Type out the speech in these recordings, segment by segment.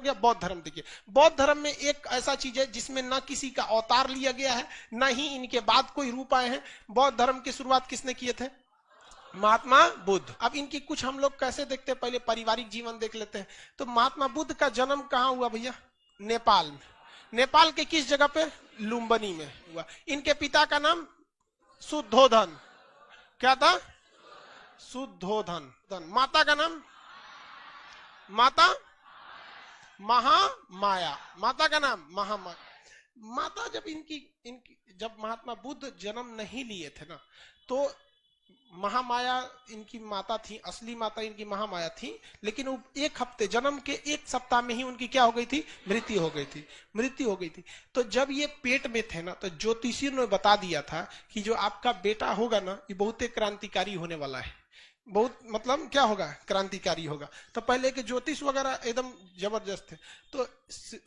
गया बौद्ध धर्म। देखिए बौद्ध धर्म में एक ऐसा चीज है जिसमें न किसी का अवतार लिया गया है, न ही इनके बाद कोई रूप आए हैं। बौद्ध धर्म की शुरुआत किसने किए थे? महात्मा बुद्ध। अब इनकी कुछ हम लोग कैसे देखते हैं, पहले पारिवारिक जीवन देख लेते हैं। तो महात्मा बुद्ध का जन्म कहाँ हुआ भैया? नेपाल में। नेपाल के किस जगह पे? लुम्बिनी में हुआ। इनके पिता का नाम शुद्धोधन। क्या था? शुद्धोधन। माता का नाम? माता महामाया। माता का नाम महामाया। माता जब इनकी जब महात्मा बुद्ध जन्म नहीं लिए थे ना, तो महामाया इनकी माता थी, असली माता इनकी महामाया थी। लेकिन वो एक हफ्ते, जन्म के एक सप्ताह में ही उनकी क्या हो गई थी? मृत्यु हो गई थी। मृत्यु हो गई थी। तो जब ये पेट में थे ना, तो ज्योतिषियों ने बता दिया था कि जो आपका बेटा होगा ना, ये बहुत क्रांतिकारी होने वाला है। बहुत मतलब क्या होगा? क्रांतिकारी होगा। तो पहले के ज्योतिष वगैरह एकदम जबरदस्त थे। तो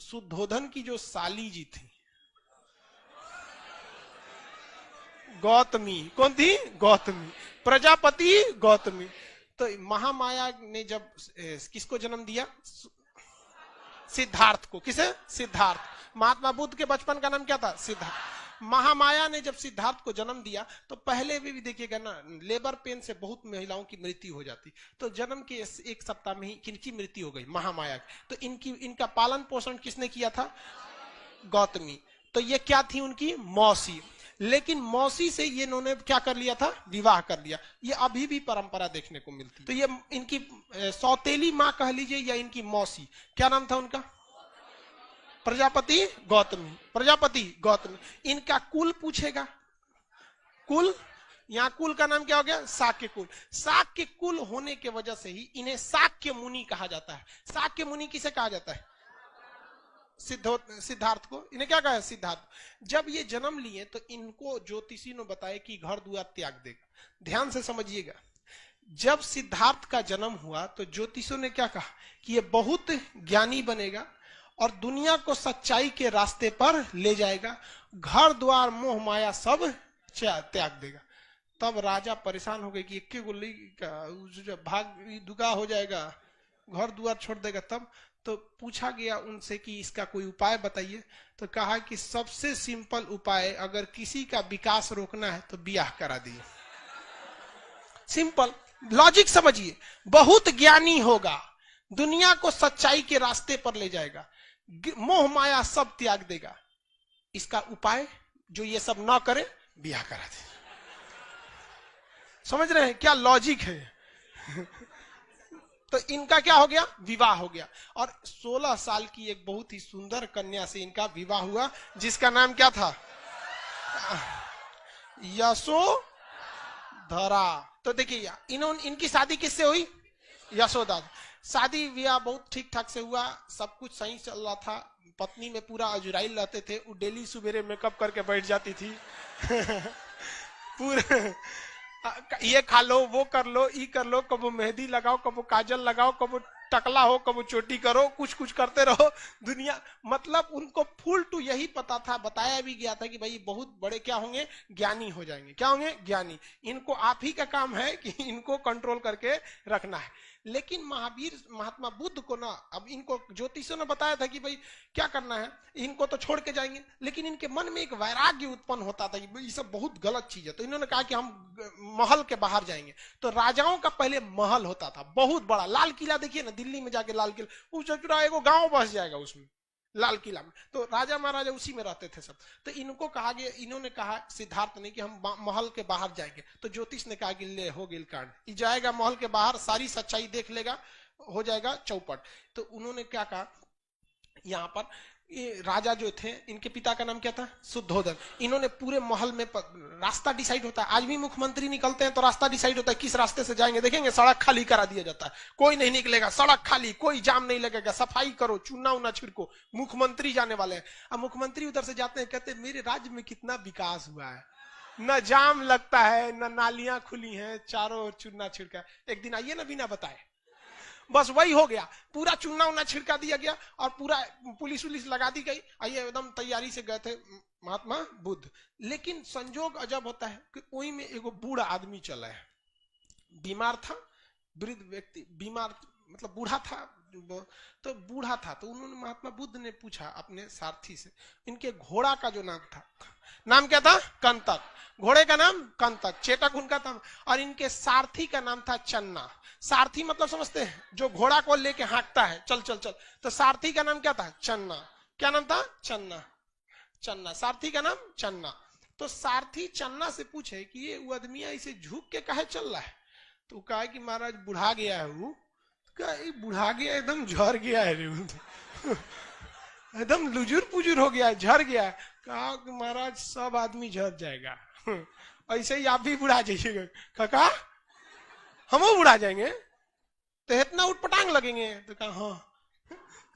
शुद्धोधन की जो साली जी थी गौतमी, कौन थी? गौतमी। प्रजापति गौतमी। तो महामाया ने जब किसको जन्म दिया? सिद्धार्थ को। किसे? सिद्धार्थ। महात्मा बुद्ध के बचपन का नाम क्या था? सिद्धार्थ। महामाया ने जब सिद्धार्थ को जन्म दिया, तो पहले भी देखिएगा ना, लेबर पेन से बहुत महिलाओं की मृत्यु हो जाती। तो जन्म के एक सप्ताह में ही किनकी मृत्यु हो गई? महामाया की। तो इनका पालन पोषण किसने किया था? गौतमी। तो ये क्या थी? उनकी मौसी। लेकिन मौसी से ये इन्होंने क्या कर लिया था? विवाह कर लिया। ये अभी भी परंपरा देखने को मिलती। तो ये इनकी सौतेली माँ कह लीजिए या इनकी मौसी, क्या नाम था उनका? प्रजापति गौतमी। प्रजापति गौतमी। इनका कुल पूछेगा। कुल, यहाँ कुल का नाम क्या हो गया? शाक्य कुल। शाक्य कुल होने के वजह से ही इन्हें शाक्य मुनि कहा जाता है। शाक्य मुनि किसे कहा जाता है? सिद्धार्थ को। इन्हें क्या कहा है? सिद्धार्थ। जब ये जन्म लिए तो इनको ज्योतिषी ने बताया कि घर द्वार त्याग देगा। ध्यान से समझिएगा, जब सिद्धार्थ का जन्म हुआ तो ज्योतिषियों ने क्या कहा कि ये बहुत ज्ञानी बनेगा और दुनिया को सच्चाई के रास्ते पर ले जाएगा, घर द्वार मोह माया सब त्याग देगा। तब राजा परेशान हो गए कि एक गोली का भाग दुगा हो जाएगा, घर द्वार छोड़ देगा। तब तो पूछा गया उनसे कि इसका कोई उपाय बताइए। तो कहा कि सबसे सिंपल उपाय, अगर किसी का विकास रोकना है तो ब्याह करा दिए। सिंपल लॉजिक समझिए। बहुत ज्ञानी होगा, दुनिया को सच्चाई के रास्ते पर ले जाएगा, मोह माया सब त्याग देगा। इसका उपाय जो ये सब ना करे, ब्याह करा दे। समझ रहे हैं क्या लॉजिक है? तो इनका क्या हो गया? विवाह हो गया। और 16 साल की एक बहुत ही सुंदर कन्या से इनका विवाह हुआ, जिसका नाम क्या था? यशोधरा। तो देखिए इनकी शादी किससे हुई? यशोदा। शादी विवाह बहुत ठीक ठाक से हुआ, सब कुछ सही चल रहा था। पत्नी में पूरा अजुराइल रहते थे। वो डेली सवेरे मेकअप करके बैठ जाती थी। पूरे ये खा लो, वो कर लो, ये कर लो, कबो मेहंदी लगाओ, कबो काजल लगाओ, कबो टकला हो, कबो चोटी करो, कुछ कुछ करते रहो। दुनिया मतलब उनको फुल टू यही पता था, बताया भी गया था कि भाई बहुत बड़े क्या होंगे? ज्ञानी हो जाएंगे। क्या होंगे? ज्ञानी। इनको आप ही का काम है कि इनको कंट्रोल करके रखना है। लेकिन महात्मा बुद्ध को ना, अब इनको ज्योतिषियों ने बताया था कि भाई क्या करना है, इनको तो छोड़ के जाएंगे। लेकिन इनके मन में एक वैराग्य उत्पन्न होता था कि ये सब बहुत गलत चीज है। तो इन्होंने कहा कि हम महल के बाहर जाएंगे। तो राजाओं का पहले महल होता था, बहुत बड़ा। लाल किला देखिए ना, दिल्ली में जाके लाल किला, उस एगो गांव बस जाएगा उसमें, लाल किला में। तो राजा महाराजा उसी में रहते थे सब। तो इनको कहा गया, इन्होंने कहा सिद्धार्थ ने कि हम महल के बाहर जाएंगे। तो ज्योतिष ने कहा कि ले हो गिल कांड, जाएगा महल के बाहर, सारी सच्चाई देख लेगा, हो जाएगा चौपट। तो उन्होंने क्या कहा, यहाँ पर ये राजा जो थे, इनके पिता का नाम क्या था? शुद्धोधन। इन्होंने पूरे महल में रास्ता डिसाइड होता है। आज भी मुख्यमंत्री निकलते हैं तो रास्ता डिसाइड होता है किस रास्ते से जाएंगे। देखेंगे सड़क खाली करा दिया जाता है, कोई नहीं निकलेगा, सड़क खाली, कोई जाम नहीं लगेगा, सफाई करो, चूना उना छिड़को, मुख्यमंत्री जाने वाले हैं। अब मुख्यमंत्री उधर से जाते हैं, कहते हैं मेरे राज्य में कितना विकास हुआ है, न जाम लगता है, न नालियां खुली हैं, चारों ओर चूना छिड़का। एक दिन आइए ना बिना बताए, बस वही हो गया। पूरा चूना उना छिड़का दिया गया और पूरा पुलिस उलिस लगा दी गई। आइए एकदम तैयारी से गए थे महात्मा बुद्ध। लेकिन संजोग अजब होता है कि वही में एगो बूढ़ा आदमी चला है, बीमार था, वृद्ध व्यक्ति, बीमार मतलब बूढ़ा था, तो बूढ़ा था, तो उन्होंने महात्मा बुद्ध ने पूछा अपने सारथी से, इनके घोड़ा का जो नाम था, नाम क्या था? कंतक। घोड़े का नाम कंतक, चेटक उनका था, और इनके सारथी का नाम था चन्ना। सारथी मतलब समझते हैं, जो घोड़ा को लेके हाँकता है, चल चल चल, तो सारथी का नाम क्या था? चन्ना। क्या नाम था? चन्ना। चन्ना, सारथी का नाम चन्ना। तो सारथी चन्ना से पूछे कि ये वो आदमी ऐसे झुक के काहे चल रहा है? तो कहा कि महाराज बुढ़ा गया है वो। कहा बुढ़ा गया, एकदम झड़ गया है रे, एकदम लुजुर पुजुर हो गया है, झड़ गया है। कहा कि महाराज सब आदमी झड़ जाएगा, ऐसे ही आप भी बुढ़ा जाइएगा। कहा हम बुढ़ा जाएंगे तो इतना उठपटांग लगेंगे? तो कहा हाँ।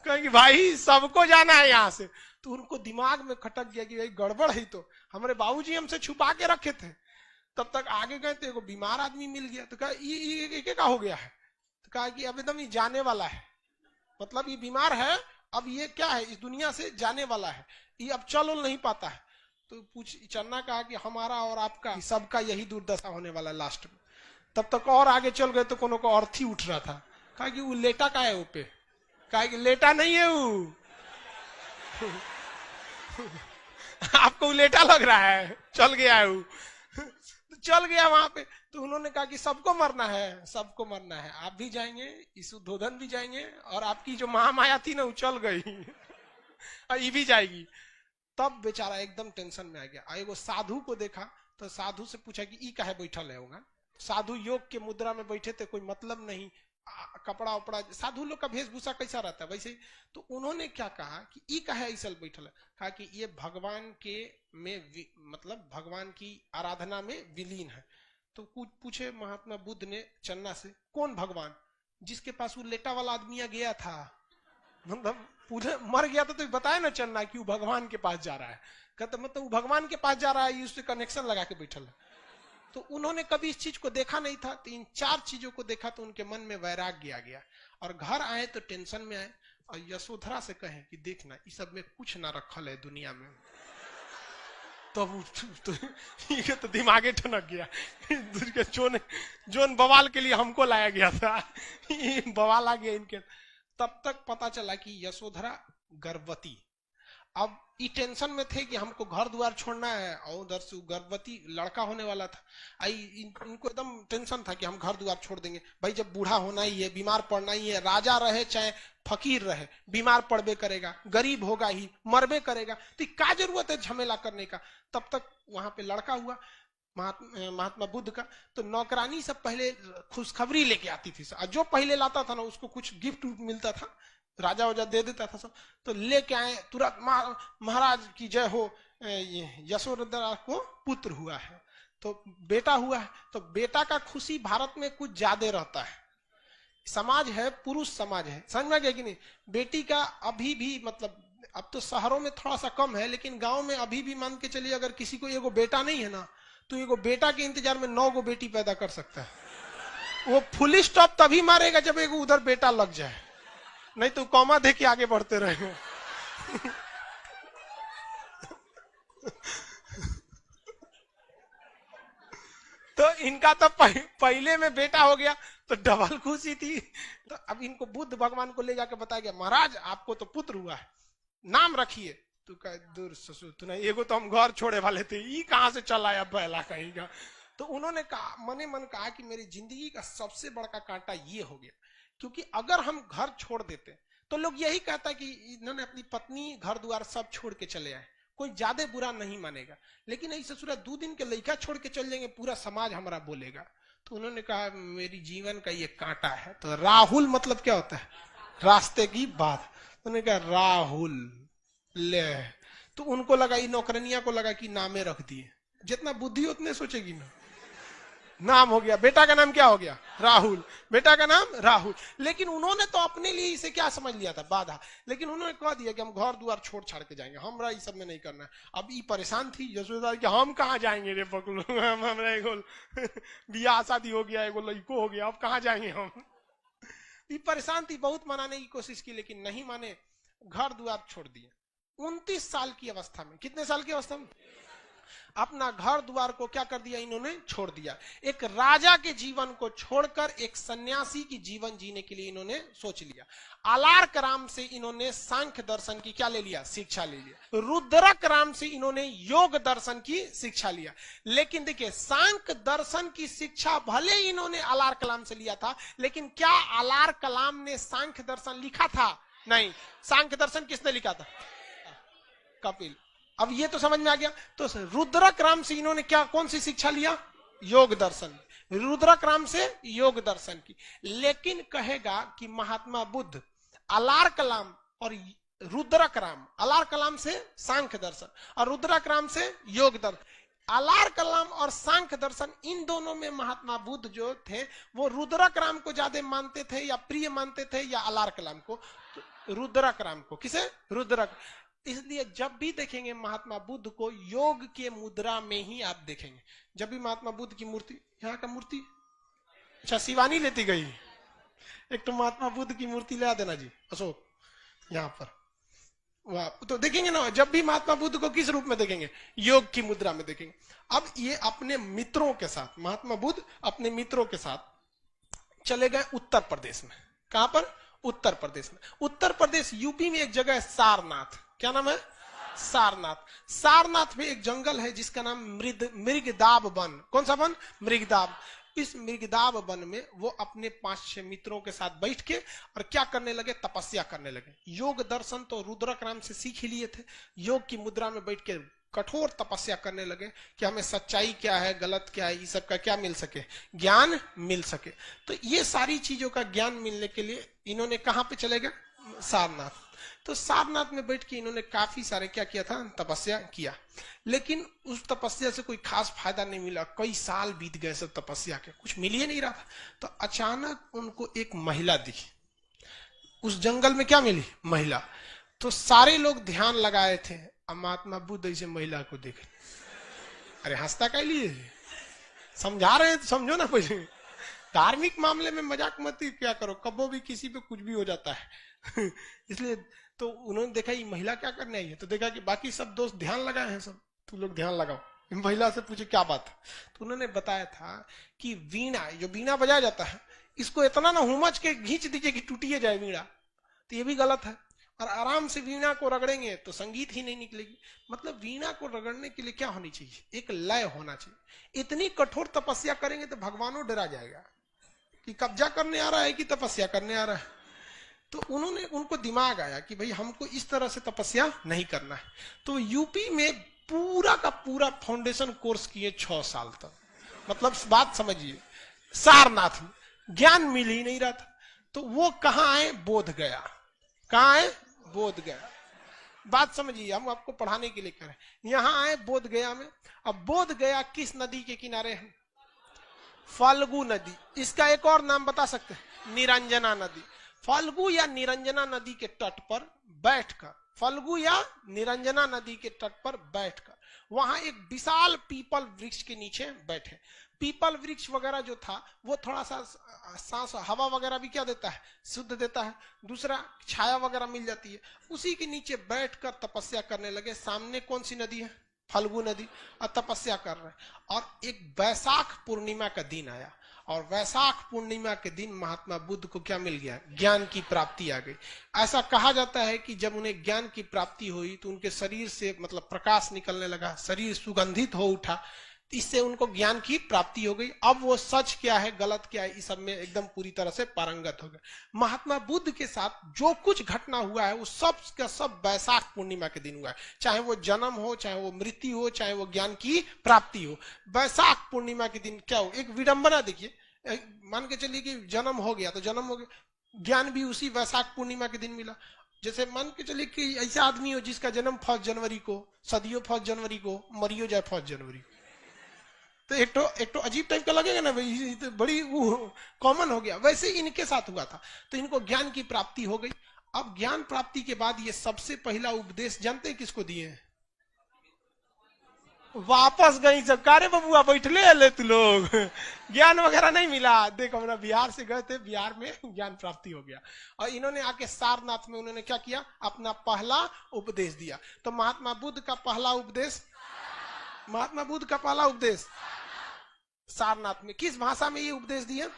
कहा कि भाई सबको जाना है यहाँ से। तो उनको दिमाग में खटक गया कि भाई गड़बड़ है, तो हमारे बाबूजी हमसे छुपा के रखे थे। तब तक आगे गए तो एक बीमार आदमी मिल गया। तो कहा ये क्या हो गया है? तो कहा कि अब एकदम ये जाने वाला है, मतलब ये बीमार है, अब ये क्या है, इस दुनिया से जाने वाला है, ये अब चल नहीं पाता है। तो पूछ चन्ना कहा कि हमारा और आपका सबका यही दुर्दशा होने वाला है लास्ट में। तब तक और आगे चल गए तो कोनो को अर्थी उठ रहा था। कहा कि वो लेटा का है ऊपर? कहा कि लेटा नहीं है वो, आपको लेटा लग रहा है, चल गया है वो। तो चल गया वहां पे। तो उन्होंने कहा कि सबको मरना है, सबको मरना है, आप भी जाएंगे, इस उद्धोधन भी जाएंगे, और आपकी जो महामाया थी ना वो चल गई, और ये भी जाएगी। तब बेचारा एकदम टेंशन में आ गया। वो साधु को देखा तो साधु से पूछा कि ई काहे बैठल है होगा? साधु योग के मुद्रा में बैठे थे, कोई मतलब नहीं, कपड़ा उपड़ा, साधु लोग का वेशभूषा कैसा रहता है वैसे। तो उन्होंने क्या कहा कि ई काहे ऐसा बैठल है? कहा कि ये भगवान के में मतलब भगवान की आराधना में विलीन है। तो कुछ पूछे महात्मा बुद्ध ने चन्ना से, कौन भगवान? जिसके पास वो लेटा वाला आदमी गया था, मतलब पूछे मर गया था, तो बताया ना चन्ना कि वो भगवान के पास जा रहा है। कहते मतलब वो भगवान के पास जा रहा है, उससे कनेक्शन लगा के बैठल है। तो उन्होंने कभी इस चीज को देखा नहीं था, तो इन चार चीजों को देखा तो उनके मन में वैराग्य आ गया, और घर आए तो टेंशन में आए, और यशोधरा से कहे कि देखना इस सब में कुछ ना रखल है दुनिया में। तो दिमागे ठनक गया, जोन बवाल के लिए हमको लाया गया था, बवाल आ गया इनके। तब तक पता चला कि यशोधरा गर्भवती, अब ये टेंशन में थे कि हमको घर द्वार छोड़ना है, और उधर से गर्भवती लड़का होने वाला था। इनको एकदम टेंशन था कि हम घर द्वार छोड़ देंगे, भाई जब बूढ़ा होना ही है, बीमार पड़ना ही है, राजा रहे चाहे फकीर रहे, बीमार पड़बे करेगा, गरीब होगा ही, मरबे करेगा, तो क्या जरूरत है झमेला करने का। तब तक वहां पे लड़का हुआ महात्मा बुद्ध का, तो नौकरानी सब पहले खुशखबरी लेके आती थी, जो पहले लाता था ना उसको कुछ गिफ्ट मिलता था, राजा वजा दे देता था सब। तो लेके आए तुरंत, महाराज की जय हो, यशोधरा को पुत्र हुआ है, तो बेटा हुआ है। तो बेटा का खुशी भारत में कुछ ज्यादा रहता है, समाज है, पुरुष समाज है, समझ में गया कि नहीं? बेटी का अभी भी मतलब, अब तो शहरों में थोड़ा सा कम है, लेकिन गांव में अभी भी मान के चलिए, अगर किसी को एगो बेटा नहीं है ना, तो एगो बेटा के इंतजार में 9 गो बेटी पैदा कर सकता है। वो फुल स्टॉप तभी मारेगा जब एगो उधर बेटा लग जाए, नहीं तो कॉमा दे के आगे बढ़ते रहेंगे। तो इनका तो पहले में बेटा हो गया तो डबल खुशी थी। तो अब इनको बुद्ध भगवान को ले जाके बताया गया, महाराज आपको तो पुत्र हुआ है, नाम रखिए। तू कह दूर ससुर, तू नहीं, एगो तो हम घर छोड़े वाले थे, ये कहां से चला आया पहला कहीं का। तो उन्होंने कहा, मने मन कहा कि मेरी जिंदगी का सबसे बड़ा कांटा ये हो गया, क्योंकि अगर हम घर छोड़ देते तो लोग यही कहता कि इन्होंने अपनी पत्नी घर द्वार सब छोड़ के चले आए, कोई ज्यादा बुरा नहीं मानेगा। लेकिन ऐसे ससुरा 2 दिन के लड़का छोड़ के चल जाएंगे, पूरा समाज हमारा बोलेगा। तो उन्होंने कहा मेरी जीवन का ये कांटा है। तो राहुल मतलब क्या होता है? रास्ते की बात। उन्होंने कहा राहुल ले, तो उनको लगा, नौकरनिया को लगा कि नामे रख दिए, जितना बुद्धि उतने सोचेगी ना, नाम हो गया, बेटा का नाम क्या हो गया? राहुल, बेटा का नाम राहुल। लेकिन उन्होंने तो अपने लिए इसे क्या समझ लिया था? बाधा। लेकिन उन्होंने कह दिया कि हम घर द्वार छोड़ छाड़ के जाएंगे, हमरा ये सब में नहीं करना है। अब ये परेशान थी यशोदा कि हम कहाँ जाएंगे रे पकड़ो, हमरा एगो बियाह शादी हो गया, एगो लड़को हो गया, अब कहाँ जाएंगे हम। ये परेशान थी, बहुत मनाने की कोशिश की, लेकिन नहीं माने, घर द्वार छोड़ दिए। 29 साल की अवस्था में, कितने साल की अवस्था में? अपना घर द्वार को क्या कर दिया इन्होंने, छोड़ दिया। एक राजा के जीवन को छोड़कर एक सन्यासी की जीवन जीने के लिए इन्होंने सोच लिया। अलार्क राम से इन्होंने सांख्य दर्शन की क्या ले लिया, शिक्षा ले लिया। रुद्रक राम से इन्होंने योग दर्शन की शिक्षा लिया। लेकिन देखिए, सांख्य दर्शन की शिक्षा भले इन्होंने अलार्क कलाम से लिया था, लेकिन क्या अलार्क कलाम ने सांख्य दर्शन लिखा था? नहीं। सांख्य दर्शन किसने लिखा था? कपिल। अब ये तो समझ में आ गया। तो रुद्रक राम से इन्होंने क्या, कौन सी शिक्षा लिया? योग दर्शन। रुद्रक राम से योग दर्शन की। लेकिन कहेगा कि महात्मा बुद्ध अलार्क कलाम और रुद्रक राम, अलार्क कलाम से सांख्य दर्शन और रुद्रक राम से योग दर्शन। अलार्क कलाम और सांख्य दर्शन, इन दोनों में महात्मा बुद्ध जो थे वो रुद्रक राम को ज्यादा मानते थे या प्रिय मानते थे, या अलार्क कलाम को? रुद्रक राम को। किसे? रुद्रक। इसलिए जब भी देखेंगे महात्मा बुद्ध को योग के मुद्रा में ही आप देखेंगे। जब भी महात्मा बुद्ध की मूर्ति, यहाँ का मूर्ति, अच्छा शिवानी लेती गई, एक तो महात्मा बुद्ध की मूर्ति ला देना जी अशोक यहाँ पर, वाह। तो देखेंगे ना, जब भी महात्मा बुद्ध को किस रूप में देखेंगे? योग की मुद्रा में देखेंगे। अब ये अपने मित्रों के साथ, महात्मा बुद्ध अपने मित्रों के साथ चले गए उत्तर प्रदेश में। कहां पर? उत्तर प्रदेश में। उत्तर प्रदेश यूपी में एक जगह है सारनाथ। क्या नाम है? सारनाथ। सारनाथ में एक जंगल है जिसका नाम मृगदाब वन। कौन सा वन? मृगदाब। इस मृगदाब वन में वो अपने 5-6 मित्रों के साथ बैठ के और क्या करने लगे? तपस्या करने लगे। योग दर्शन तो रुद्रक राम से सीख ही लिए थे। योग की मुद्रा में बैठ के कठोर तपस्या करने लगे कि हमें सच्चाई क्या है, गलत क्या है, इस सब का क्या मिल सके, ज्ञान मिल सके। तो ये सारी चीजों का ज्ञान मिलने के लिए इन्होंने कहां पे चले गए? सारनाथ। तो सारनाथ में बैठ के इन्होंने काफी सारे क्या किया था? तपस्या किया। लेकिन उस तपस्या से कोई खास फायदा नहीं मिला। कई साल बीत गए सब तपस्या के, कुछ मिल ही नहीं रहा था। तो अचानक उनको एक महिला दिखी। उस जंगल में क्या मिली? महिला। तो सारे लोग ध्यान लगाए थे। अब महात्मा बुद्ध ऐसे महिला को देखे, अरे हंसता क्या लिए, समझा रहे हैं तो समझो ना। पहले धार्मिक मामले में मजाक मत क्या करो, कबो भी किसी पे कुछ भी हो जाता है। इसलिए तो उन्होंने देखा ये महिला क्या करने आई है, तो देखा कि बाकी सब दोस्त ध्यान लगाए हैं, सब तुम लोग ध्यान लगाओ। महिला से पूछे क्या बात है, तो उन्होंने बताया था कि वीणा, जो वीणा बजाया जाता है, इसको इतना ना हुमच के खींच दीजिए कि टूटिए जाए वीणा, तो ये भी गलत है। और आराम से वीणा को रगड़ेंगे तो संगीत ही नहीं निकलेगी। मतलब वीणा को रगड़ने के लिए क्या होनी चाहिए? एक लय होना चाहिए। इतनी कठोर तपस्या करेंगे तो भगवानों डरा जाएगा कि कब्जा करने आ रहा है कि तपस्या करने आ रहा है। तो उनको दिमाग आया कि भाई हमको इस तरह से तपस्या नहीं करना है। तो यूपी में पूरा का पूरा फाउंडेशन कोर्स किए 6 साल तक। मतलब बात समझिए, सारनाथ में ज्ञान मिल ही नहीं रहा था। तो वो कहाँ आए? बोध गया। कहाँ आए? बोध गया। बात समझिए, हम आपको पढ़ाने के लिए करें। यहां आए बोध गया में। अब बोध गया किस नदी के किनारे है? फाल्गु नदी। इसका एक और नाम बता सकते हैं? निरंजना नदी। फाल्गु या निरंजना नदी के तट पर बैठकर, फाल्गु या निरंजना नदी के तट पर बैठकर वहां एक विशाल पीपल वृक्ष के नीचे बैठे। पीपल वृक्ष वगैरह जो था वो थोड़ा सा सांस हवा वगैरह भी क्या देता है? शुद्ध देता है। दूसरा छाया वगैरह मिल जाती है। उसी के नीचे बैठकर तपस्या करने लगे। सामने कौन सी नदी है? फाल्गु नदी। और तपस्या कर रहे हैं। और एक वैशाख पूर्णिमा का दिन आया, और वैशाख पूर्णिमा के दिन महात्मा बुद्ध को क्या मिल गया? ज्ञान की प्राप्ति आ गई। ऐसा कहा जाता है कि जब उन्हें ज्ञान की प्राप्ति हुई तो उनके शरीर से मतलब प्रकाश निकलने लगा, शरीर सुगंधित हो उठा। इससे उनको ज्ञान की प्राप्ति हो गई। अब वो सच क्या है, गलत क्या है, इस सब में एकदम पूरी तरह से पारंगत हो गए। महात्मा बुद्ध के साथ जो कुछ घटना हुआ है वो सब का सब वैशाख पूर्णिमा के दिन हुआ है। चाहे वो जन्म हो, चाहे वो मृत्यु हो, चाहे वो ज्ञान की प्राप्ति हो, वैशाख पूर्णिमा के दिन क्या हो? एक विडंबना देखिए, मान के चलिए कि जन्म हो गया तो जन्म हो गया, ज्ञान भी उसी वैशाख पूर्णिमा के दिन मिला। जैसे मान के चलिए कि ऐसा आदमी हो जिसका जन्म 1 जनवरी को, सदियों 1 जनवरी को, मरियो जाए 1 जनवरी को, तो एक तो अजीब टाइप का लगेगा ना भाई, तो बड़ी वो कॉमन हो गया। वैसे इनके साथ हुआ था। तो इनको ज्ञान की प्राप्ति हो गई। अब ज्ञान प्राप्ति के बाद ये सबसे पहला उपदेश जानते हैं किसको दिए हैं? वापस गई सब कारे बबुआ बैठले ले तू लोग, ज्ञान वगैरह नहीं मिला। देखो हमरा बिहार से गए थे, बिहार में ज्ञान प्राप्ति हो गया। और इन्होंने आके सारनाथ में उन्होंने क्या किया? अपना पहला उपदेश दिया। तो महात्मा बुद्ध का पहला उपदेश महात्मा बुद्ध का पहला उपदेश सारनाथ में। किस भाषा में ये उपदेश दिया?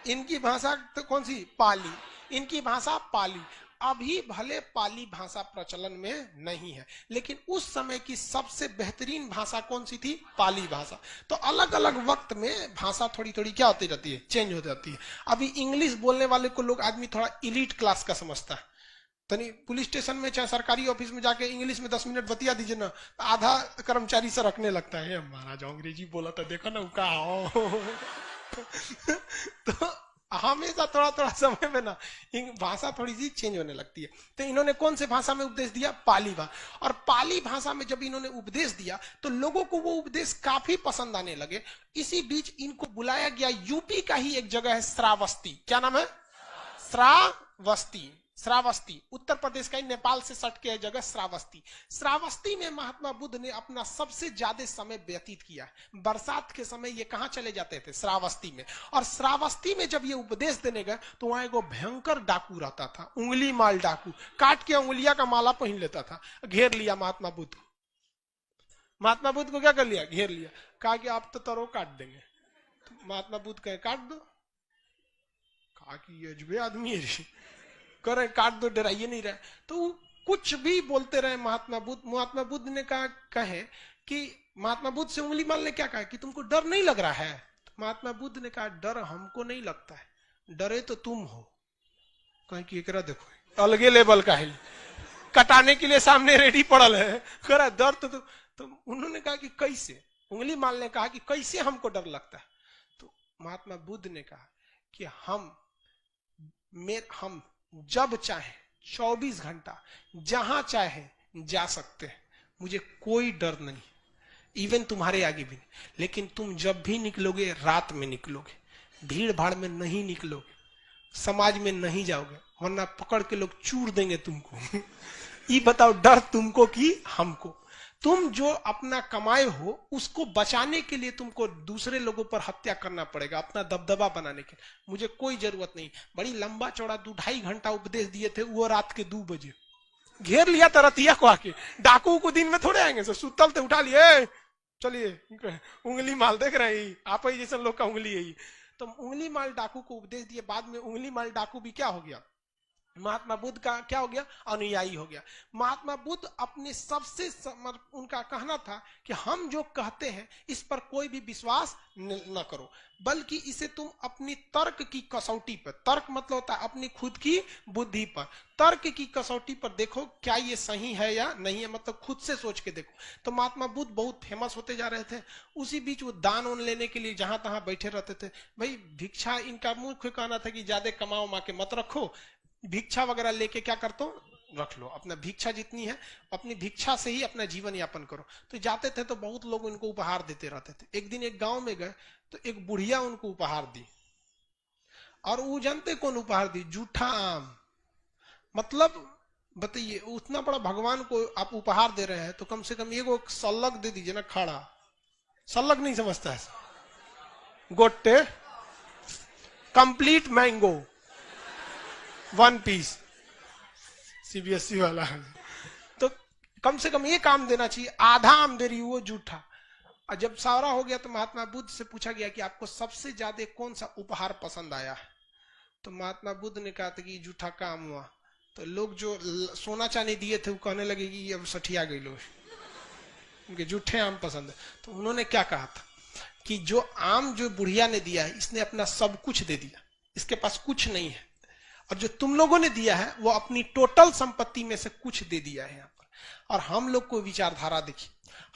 इनकी भाषा तो कौन सी? पाली। इनकी भाषा पाली। अभी भले पाली भाषा प्रचलन में नहीं है, लेकिन उस समय की सबसे बेहतरीन भाषा कौन सी थी? पाली भाषा। तो अलग अलग वक्त में भाषा थोड़ी थोड़ी क्या होती रहती है? चेंज हो जाती है। अभी इंग्लिश बोलने वाले को लोग आदमी थोड़ा इलीट क्लास का समझता है। तनी पुलिस स्टेशन में चाहे सरकारी ऑफिस में जाके इंग्लिश में 10 मिनट बतिया दीजिए ना, आधा कर्मचारी से रखने लगता है, महाराज अंग्रेजी बोला था, देखो ना उनका तो हमेशा थोड़ा थोड़ा समय में ना भाषा थोड़ी सी चेंज होने लगती है। तो इन्होंने कौन से भाषा में उपदेश दिया? पाली भाषा। और पाली भाषा में जब इन्होंने उपदेश दिया तो लोगों को वो उपदेश काफी पसंद आने लगे। इसी बीच इनको बुलाया गया यूपी का ही एक जगह है श्रावस्ती। क्या नाम है? श्रावस्ती। श्रावस्ती उत्तर प्रदेश का ही, नेपाल से सट के है जगह श्रावस्ती। श्रावस्ती में महात्मा बुद्ध ने अपना सबसे ज्यादा समय व्यतीत किया। बरसात के समय ये कहां चले जाते थे? श्रावस्ती में। और श्रावस्ती में जब ये उपदेश देने गए तो वहां एगो भयंकर डाकू रहता था, उंगली माल डाकू, काट के उंगलियां का माला पहन लेता था। घेर लिया महात्मा बुद्ध को। महात्मा बुद्ध को क्या कर लिया? घेर लिया। कहा कि आप तो तरो काट देंगे। तो महात्मा बुद्ध कहे काट दो। कहा कि ये अजबे आदमी है, करे काट दो, डराइए नहीं रहे। तो कुछ भी बोलते रहे महात्मा बुद्ध। महात्मा बुद्ध ने कहे कि महात्मा बुद्ध से उंगली माल ने क्या कहा कि तुमको डर नहीं लग रहा है? तो महात्मा बुद्ध ने कहा डर हमको नहीं लगता है, डरे तो तुम हो। कहे कि एकरा देखो अलगे लेवल का है, कटाने के लिए सामने रेडी पड़ल है, करा डर तो उन्होंने कहा कि कैसे? उंगली माल ने कहा कि कैसे हमको डर लगता है? तो महात्मा बुद्ध ने कहा कि हम जब चाहे 24 घंटा जहां चाहे जा सकते हैं, मुझे कोई डर नहीं, इवन तुम्हारे आगे भी नहीं। लेकिन तुम जब भी निकलोगे रात में निकलोगे, भीड़ भाड़ में नहीं निकलोगे, समाज में नहीं जाओगे, वरना पकड़ के लोग चूर देंगे तुमको। ये बताओ डर तुमको कि हमको? तुम जो अपना कमाए हो उसको बचाने के लिए तुमको दूसरे लोगों पर हत्या करना पड़ेगा अपना दबदबा बनाने के। मुझे कोई जरूरत नहीं। बड़ी लंबा चौड़ा 2-2.5 घंटा उपदेश दिए थे, वो रात के 2 बजे घेर लिया था रतिया को आके। डाकू को दिन में थोड़े आएंगे, सुतल थे उठा लिए, चलिए उंगली माल देख रहे हैं आप ही जैसे लोग का उंगली है। तो उंगली माल डाकू को उपदेश दिए। बाद में उंगली माल डाकू भी क्या हो गया? महात्मा बुद्ध का क्या हो गया? अनुयायी हो गया। महात्मा बुद्ध अपने सबसे उनका कहना था कि हम जो कहते हैं इस पर कोई भी विश्वास न करो, बल्कि इसे तुम अपनी तर्क की कसौटी पर, तर्क मतलब होता है अपनी खुद की बुद्धि पर, तर्क की कसौटी पर देखो क्या ये सही है या नहीं है, मतलब खुद से सोच के देखो। तो महात्मा बुद्ध बहुत फेमस होते जा रहे थे। उसी बीच वो दान उन लेने के लिए जहां तहां बैठे रहते थे। भाई भिक्षा, इनका मुख्य कहना था कि ज्यादा कमाओ माँ के मत रखो, भिक्षा वगैरह लेके क्या करते हो रख लो, अपना भिक्षा जितनी है अपनी भिक्षा से ही अपना जीवन यापन करो। तो जाते थे तो बहुत लोग उनको उपहार देते रहते थे। एक दिन एक गांव में गए तो एक बुढ़िया उनको उपहार दी, और वो जानते कौन उपहार दी? जूठा आम। मतलब बताइए, उतना बड़ा भगवान को आप उपहार दे रहे हैं तो कम से कम एगो सल्लग दे दीजिए ना, खड़ा। सल्लग नहीं समझता है, गोटे कंप्लीट मैंगो 1 पीस, सीबीएसई वाला है। तो कम से कम एक आम देना चाहिए, आधा आम दे रही वो जूठा। और जब सारा हो गया तो महात्मा बुद्ध से पूछा गया कि आपको सबसे ज्यादा कौन सा उपहार पसंद आया है? तो महात्मा बुद्ध ने कहा था कि जूठा का आम हुआ। तो लोग जो सोना चांदी दिए थे वो कहने लगे कि अब सठिया गई लोग, उनके जूठे आम पसंद है। तो उन्होंने क्या कहा था कि जो आम जो बुढ़िया ने दिया है इसने अपना सब कुछ दे दिया, इसके पास कुछ नहीं है, और जो तुम लोगों ने दिया है वो अपनी टोटल संपत्ति में से कुछ दे दिया है यहाँ पर। और हम लोग को विचारधारा देखिए,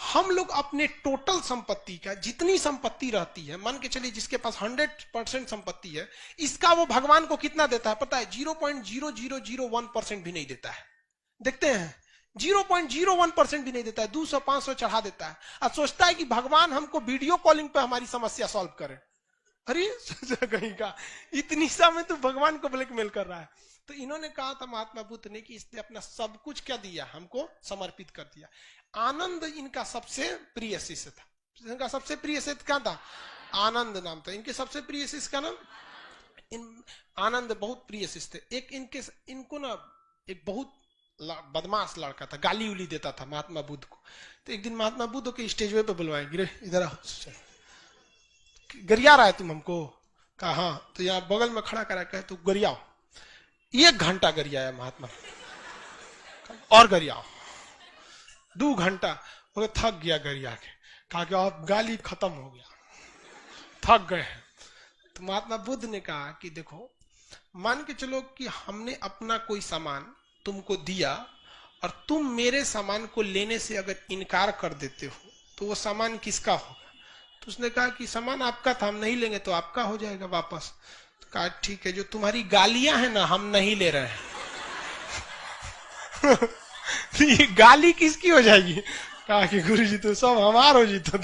हम लोग अपने टोटल संपत्ति का, जितनी संपत्ति रहती है, मान के चलिए जिसके पास 100% संपत्ति है, इसका वो भगवान को कितना देता है पता है? 0.0001% भी नहीं देता है। देखते हैं 0.01% भी नहीं देता है, 200-500 चढ़ा देता है और सोचता है कि भगवान हमको वीडियो कॉलिंग पे हमारी समस्या सॉल्व करे। अरे कहीं का इतनी सा में तो भगवान को ब्लैकमेल कर रहा है। तो इन्होंने कहा था महात्मा बुद्ध ने कि इसने अपना सब कुछ क्या दिया, हमको समर्पित कर दिया। आनंद इनका सबसे प्रिय शिष्य था। इनका सबसे प्रिय शिष्य क्या था? आनंद नाम था इनके सबसे प्रिय शिष्य का नाम। आनंद बहुत प्रिय शिष्य थे। एक इनको ना एक बहुत बदमाश लड़का था, गाली उली देता था महात्मा बुद्ध को। तो एक दिन महात्मा बुद्ध के स्टेज पे बुलवाए, गिरे इधर आओ, गरिया रहा है तुम हमको? कहा हाँ। तो यहाँ बगल में खड़ा करा कहे तो गरियाओ। 1 घंटा गरियाया महात्मा, और गरियाओ 2 घंटा। वो थक गया गरिया के, कहा कि अब गाली खत्म हो गया, थक गए हैं। तो महात्मा बुद्ध ने कहा कि देखो, मान के चलो कि हमने अपना कोई सामान तुमको दिया और तुम मेरे सामान को लेने से अगर इनकार कर देते हो तो वो सामान किसका होगा? तो उसने कहा कि सामान आपका था, हम नहीं लेंगे तो आपका हो जाएगा वापस। तो कहा ठीक है, जो तुम्हारी गालियां हैं ना हम नहीं ले रहे हैं। ये गाली किसकी हो जाएगी? कहा कि गुरुजी तो सब हमार हो जीतो।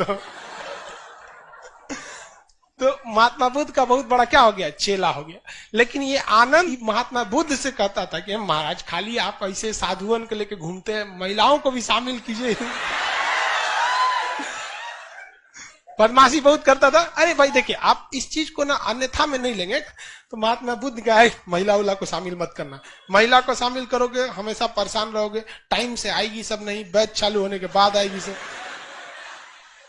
तो महात्मा बुद्ध का बहुत बड़ा क्या हो गया? चेला हो गया। लेकिन ये आनंद महात्मा बुद्ध से कहता था कि महाराज खाली आप ऐसे साधुओं को लेके घूमते हैं, महिलाओं को भी शामिल कीजिए। बदमाशी बहुत करता था। अरे भाई देखिए, आप इस चीज को ना अन्यथा में नहीं लेंगे। तो महात्मा बुद्ध का है, महिला उला को शामिल मत करना, महिला को शामिल करोगे हमेशा परेशान रहोगे, टाइम से आएगी सब नहीं, बैच चालू होने के बाद आएगी सब,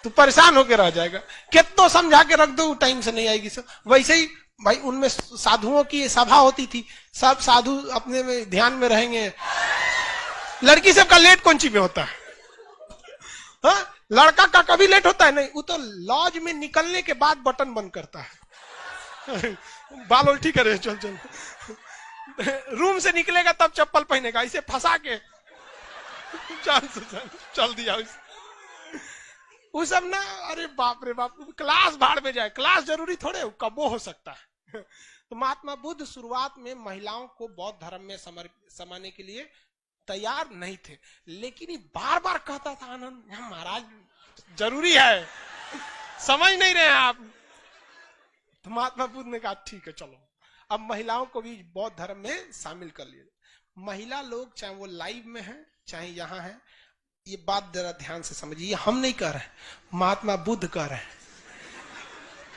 तो परेशान होकर रह जाएगा। कितना समझा के रख दो, टाइम से नहीं आएगी सब। वैसे ही भाई उनमें साधुओं की सभा होती थी, सब साधु अपने में ध्यान में रहेंगे। लड़की सबका लेट कौन सी में होता है? हाँ, लड़का का कभी लेट होता है नहीं, वो तो लॉज में निकलने के बाद बटन बंद करता है। बाल उल्टी करे, चल चल, रूम से निकलेगा तब चप्पल पहनेगा, इसे फंसा के चल दिया वो सब ना। अरे बाप रे बाप, क्लास भाड़ में जाए, क्लास जरूरी थोड़े, कबो हो सकता है। तो महात्मा बुद्ध शुरुआत में महिलाओं को बौद्ध धर्म में समाने के लिए तैयार नहीं थे, लेकिन ये बार बार कहता था आनंद महाराज जरूरी है, समझ नहीं रहे आप। तो महात्मा बुद्ध ने कहा ठीक है चलो, अब महिलाओं को भी बौद्ध धर्म में शामिल कर लिए। महिला लोग चाहे वो लाइव में है चाहे यहाँ है, ये बात जरा ध्यान से समझिए, हम नहीं कह रहे, महात्मा बुद्ध कह रहे हैं।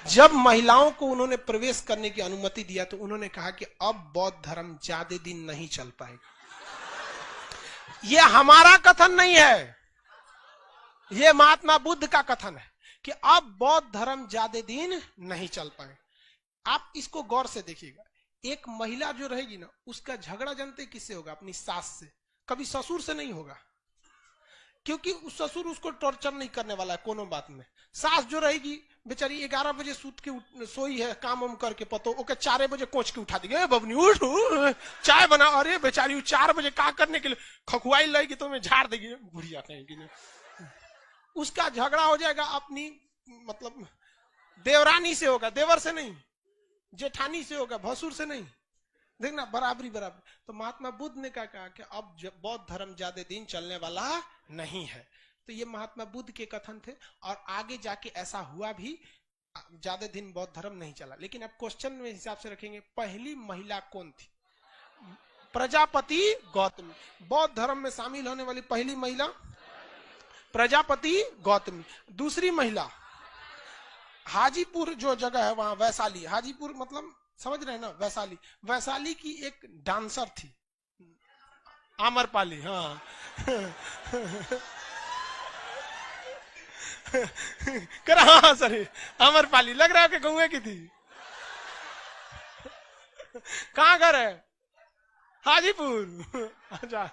जब महिलाओं को उन्होंने प्रवेश करने की अनुमति दिया तो उन्होंने कहा कि अब बौद्ध धर्म ज्यादा दिन नहीं चल पाएगा। ये हमारा कथन नहीं है, ये महात्मा बुद्ध का कथन है कि अब बौद्ध धर्म ज्यादा दिन नहीं चल पाए। आप इसको गौर से देखिएगा, एक महिला जो रहेगी ना, उसका झगड़ा जानते किससे होगा? अपनी सास से, कभी ससुर से नहीं होगा, क्योंकि उस ससुर उसको टॉर्चर नहीं करने वाला है कोनो बात में। सास जो रहेगी बेचारी 11 बजे सूत के सोई है, काम वाम करके पतो ओके 4 बजे कोच के उठा देंगे, बबनी उठ चाय बना। अरे बेचारी 4 बजे का करने के लिए खखुआई लेगी तो मैं झाड़ देगी, बुढ़िया कहेगी। उसका झगड़ा हो जाएगा अपनी मतलब देवरानी से होगा, देवर से नहीं, जेठानी से होगा, भसुर से नहीं। देखना बराबरी बराबर। तो महात्मा बुद्ध ने क्या कहा कि अब बौद्ध धर्म ज्यादा दिन चलने वाला नहीं है। तो ये महात्मा बुद्ध के कथन थे, और आगे जाके ऐसा हुआ भी, ज्यादा दिन बौद्ध धर्म नहीं चला। लेकिन अब क्वेश्चन में हिसाब से रखेंगे, पहली महिला कौन थी? प्रजापति गौतमी। बौद्ध धर्म में शामिल होने वाली पहली महिला प्रजापति गौतमी। दूसरी महिला हाजीपुर जो जगह है वहां, वैशाली, हाजीपुर मतलब समझ रहे हैं ना, वैशाली, वैशाली की एक डांसर थी आम्रपाली। हाँ कर, हाँ सर, आम्रपाली लग रहा है कि गौए की थी। कहाँ घर है? हाजीपुर। अच्छा,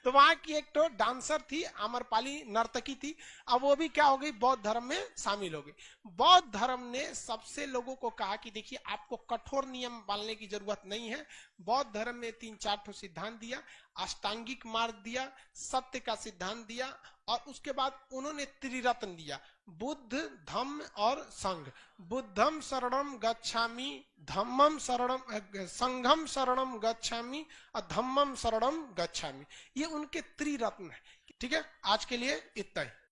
तो वहां की एक तो डांसर थी, आम्रपाली नर्तकी थी। अब वो भी क्या हो गई? बौद्ध धर्म में शामिल हो गई। बौद्ध धर्म ने सबसे लोगों को कहा कि देखिए आपको कठोर नियम पालने की जरूरत नहीं है। बौद्ध धर्म ने 3-4 ठो सिद्धांत दिया, अष्टांगिक मार्ग दिया, सत्य का सिद्धांत दिया, और उसके बाद उन्होंने त्रिरत्न दिया, बुद्ध धम्म और संघ। बुद्धम शरणम गच्छामि, धम्मम शरणम, संघम शरणम गच्छामि और धम्मम शरणम गच्छामि। ये उनके त्रिरत्न है। ठीक है, आज के लिए इतना ही।